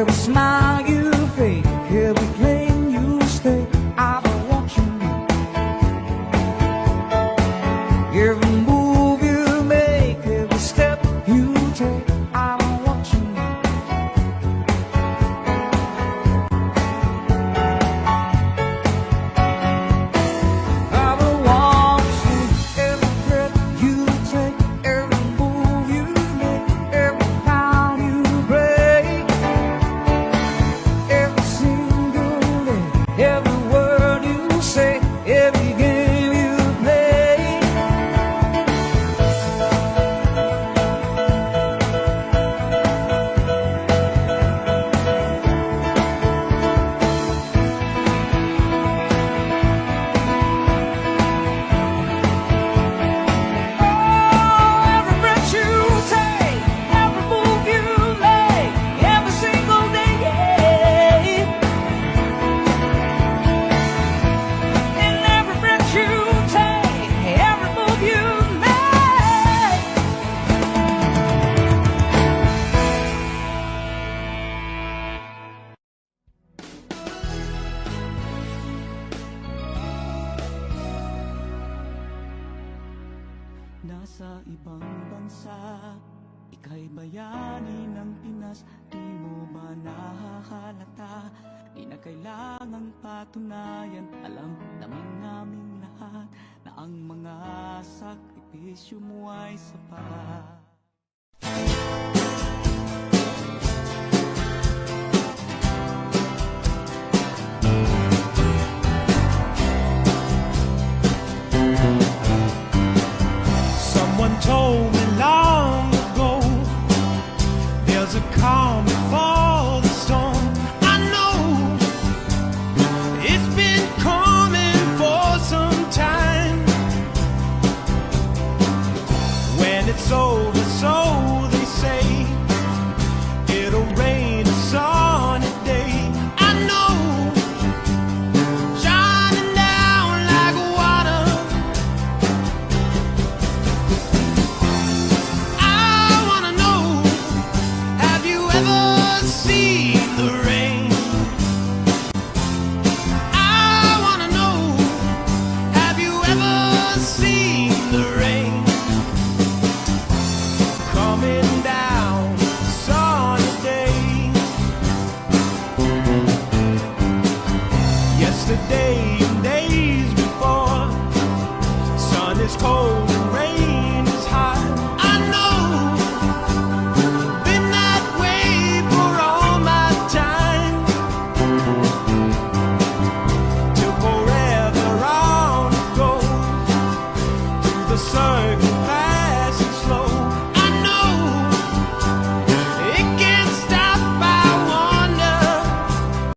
every smile you fake, every claim you stake, I don't want you. Every move you make, every step you take, I don't want you. I don't want you. Every breath you take, every move you make, every pound you break, every single day, every word you say, every game you play. Oh, every breath you take, every move you make, every single day. And every breath you take, every move you make. Nasa ibang bansa, ika'y bayani ng Pinas. Di mo ba nahahalata? Di na kailangang patunayan. Alam naman naming lahat na ang mga sakripisyo mo ay sapat.